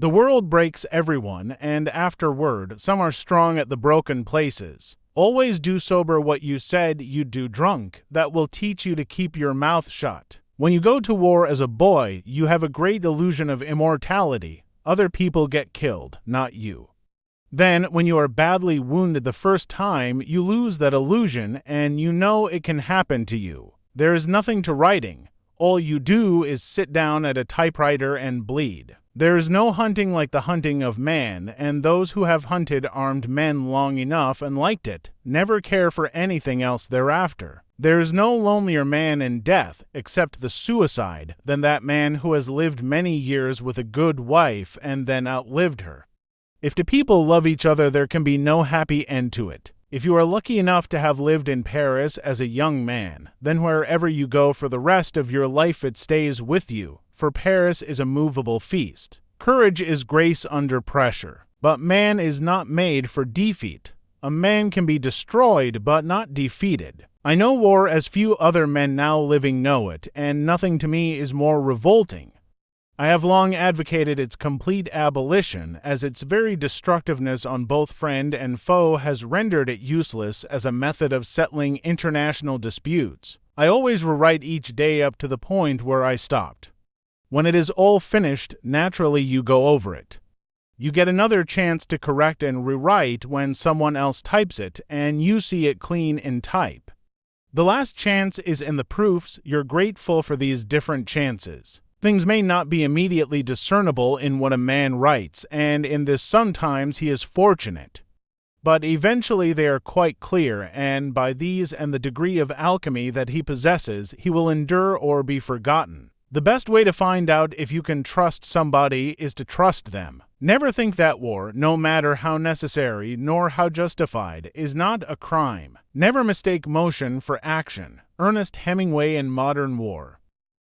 The world breaks everyone, and afterward, some are strong at the broken places. Always do sober what you said you'd do drunk. That will teach you to keep your mouth shut. When you go to war as a boy, you have a great illusion of immortality. Other people get killed, not you. Then, when you are badly wounded the first time, you lose that illusion, and you know it can happen to you. There is nothing to writing. All you do is sit down at a typewriter and bleed. There is no hunting like the hunting of man, and those who have hunted armed men long enough and liked it never care for anything else thereafter. There is no lonelier man in death, except the suicide, than that man who has lived many years with a good wife and then outlived her. If the people love each other, there can be no happy end to it. If you are lucky enough to have lived in Paris as a young man, then wherever you go for the rest of your life it stays with you, for Paris is a movable feast. Courage is grace under pressure, but man is not made for defeat. A man can be destroyed, but not defeated. I know war as few other men now living know it, and nothing to me is more revolting. I have long advocated its complete abolition, as its very destructiveness on both friend and foe has rendered it useless as a method of settling international disputes. I always rewrite each day up to the point where I stopped. When it is all finished, naturally you go over it. You get another chance to correct and rewrite when someone else types it, and you see it clean in type. The last chance is in the proofs. You're grateful for these different chances. Things may not be immediately discernible in what a man writes, and in this sometimes he is fortunate. But eventually they are quite clear, and by these and the degree of alchemy that he possesses, he will endure or be forgotten. The best way to find out if you can trust somebody is to trust them. Never think that war, no matter how necessary nor how justified, is not a crime. Never mistake motion for action. Ernest Hemingway in Modern War.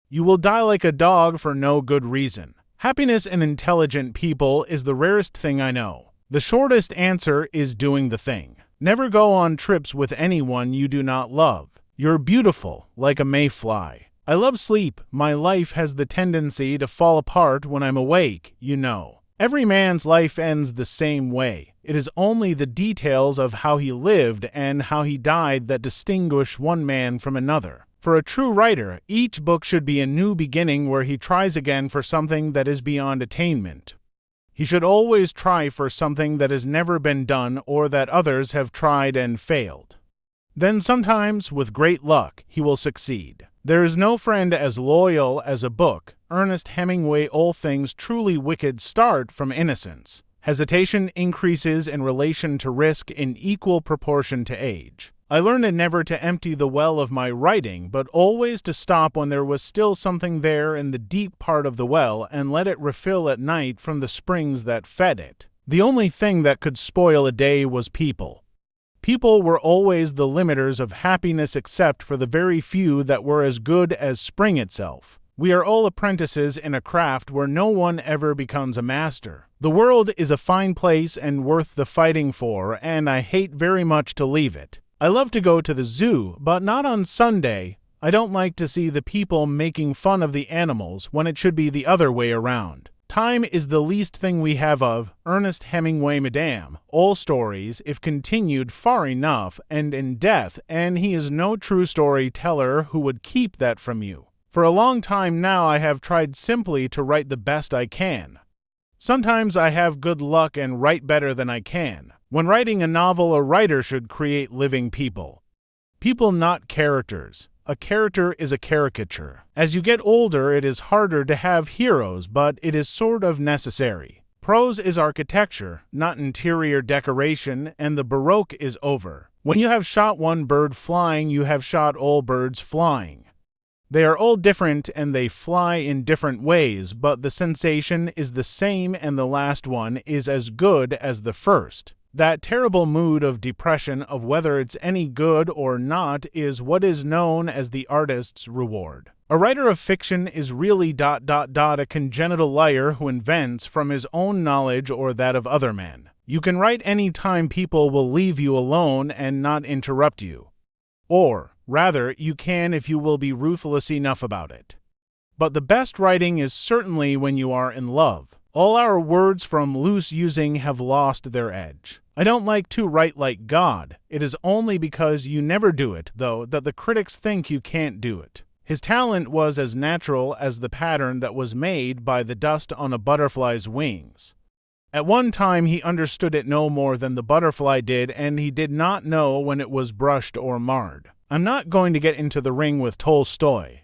You will die like a dog for no good reason. Happiness in intelligent people is the rarest thing I know. The shortest answer is doing the thing. Never go on trips with anyone you do not love. You're beautiful, like a mayfly. I love sleep. My life has the tendency to fall apart when I'm awake, you know. Every man's life ends the same way. It is only the details of how he lived and how he died that distinguish one man from another. For a true writer, each book should be a new beginning where he tries again for something that is beyond attainment. He should always try for something that has never been done or that others have tried and failed. Then sometimes, with great luck, he will succeed. There is no friend as loyal as a book. Ernest Hemingway. All things truly wicked start from innocence. Hesitation increases in relation to risk in equal proportion to age. I learned never to empty the well of my writing, but always to stop when there was still something there in the deep part of the well and let it refill at night from the springs that fed it. The only thing that could spoil a day was people. People were always the limiters of happiness except for the very few that were as good as spring itself. We are all apprentices in a craft where no one ever becomes a master. The world is a fine place and worth the fighting for, and I hate very much to leave it. I love to go to the zoo, but not on Sunday. I don't like to see the people making fun of the animals when it should be the other way around. Time is the least thing we have of. Ernest Hemingway. Madame. All stories, if continued far enough, end in death, and he is no true storyteller who would keep that from you. For a long time now I have tried simply to write the best I can. Sometimes I have good luck and write better than I can. When writing a novel, a writer should create living people. People, not characters. A character is a caricature. As you get older, it is harder to have heroes, but it is sort of necessary. Prose is architecture, not interior decoration, and the Baroque is over. When you have shot one bird flying, you have shot all birds flying. They are all different and they fly in different ways, but the sensation is the same and the last one is as good as the first. That terrible mood of depression of whether it's any good or not is what is known as the artist's reward. A writer of fiction is really ... a congenital liar who invents from his own knowledge or that of other men. You can write any time people will leave you alone and not interrupt you. Or, rather, you can if you will be ruthless enough about it. But the best writing is certainly when you are in love. All our words from loose using have lost their edge. I don't like to write like God. It is only because you never do it, though, that the critics think you can't do it. His talent was as natural as the pattern that was made by the dust on a butterfly's wings. At one time he understood it no more than the butterfly did, and he did not know when it was brushed or marred. I'm not going to get into the ring with Tolstoy.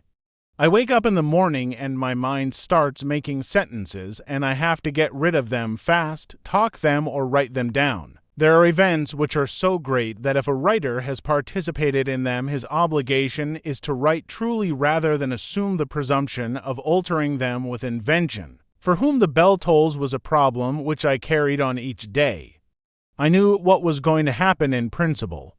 I wake up in the morning and my mind starts making sentences, and I have to get rid of them fast, talk them, or write them down. There are events which are so great that if a writer has participated in them, his obligation is to write truly rather than assume the presumption of altering them with invention. For whom the bell tolls was a problem which I carried on each day. I knew what was going to happen in principle,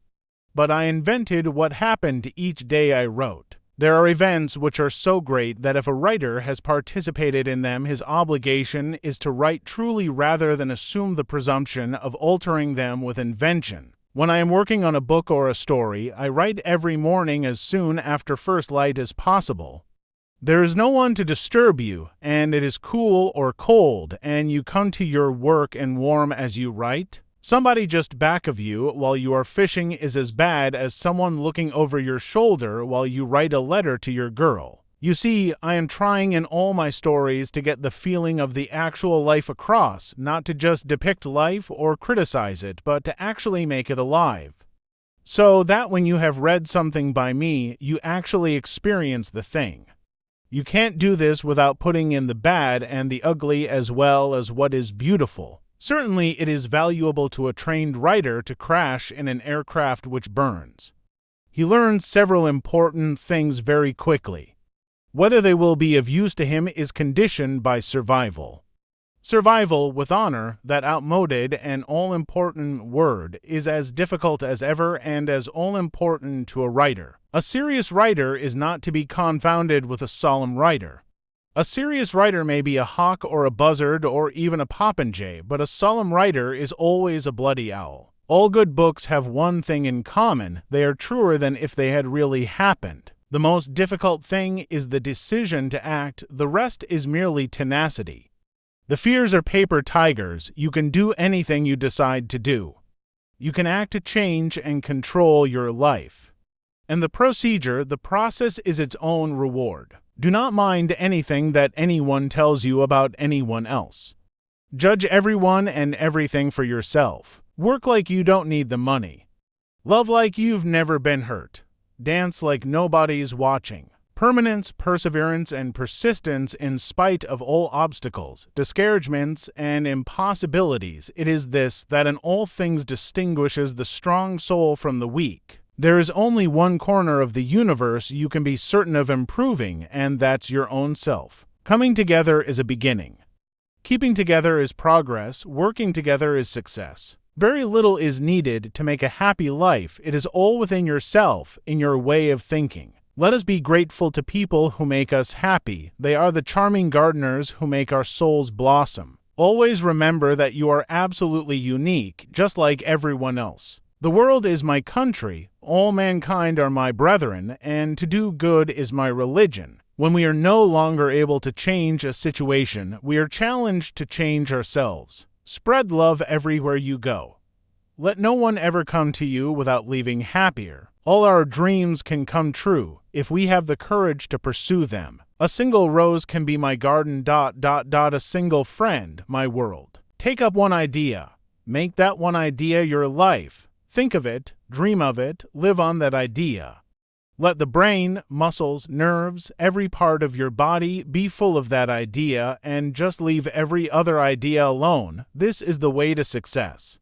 but I invented what happened each day I wrote. There are events which are so great that if a writer has participated in them, his obligation is to write truly rather than assume the presumption of altering them with invention. When I am working on a book or a story, I write every morning as soon after first light as possible. There is no one to disturb you, and it is cool or cold, and you come to your work and warm as you write. Somebody just back of you while you are fishing is as bad as someone looking over your shoulder while you write a letter to your girl. You see, I am trying in all my stories to get the feeling of the actual life across, not to just depict life or criticize it, but to actually make it alive. So that when you have read something by me, you actually experience the thing. You can't do this without putting in the bad and the ugly as well as what is beautiful. Certainly it is valuable to a trained writer to crash in an aircraft which burns. He learns several important things very quickly. Whether they will be of use to him is conditioned by survival. Survival with honor, that outmoded and all-important word, is as difficult as ever and as all-important to a writer. A serious writer is not to be confounded with a solemn writer. A serious writer may be a hawk or a buzzard or even a popinjay, but a solemn writer is always a bloody owl. All good books have one thing in common: they are truer than if they had really happened. The most difficult thing is the decision to act, the rest is merely tenacity. The fears are paper tigers. You can do anything you decide to do. You can act to change and control your life. And the process is its own reward. Do not mind anything that anyone tells you about anyone else. Judge everyone and everything for yourself. Work like you don't need the money. Love like you've never been hurt. Dance like nobody's watching. Permanence, perseverance, and persistence in spite of all obstacles, discouragements, and impossibilities. It is this that in all things distinguishes the strong soul from the weak. There is only one corner of the universe you can be certain of improving, and that's your own self. Coming together is a beginning. Keeping together is progress. Working together is success. Very little is needed to make a happy life. It is all within yourself, in your way of thinking. Let us be grateful to people who make us happy. They are the charming gardeners who make our souls blossom. Always remember that you are absolutely unique, just like everyone else. The world is my country, all mankind are my brethren, and to do good is my religion. When we are no longer able to change a situation, we are challenged to change ourselves. Spread love everywhere you go. Let no one ever come to you without leaving happier. All our dreams can come true if we have the courage to pursue them. A single rose can be my garden, a single friend, my world. Take up one idea. Make that one idea your life. Think of it, dream of it, live on that idea. Let the brain, muscles, nerves, every part of your body be full of that idea, and just leave every other idea alone. This is the way to success.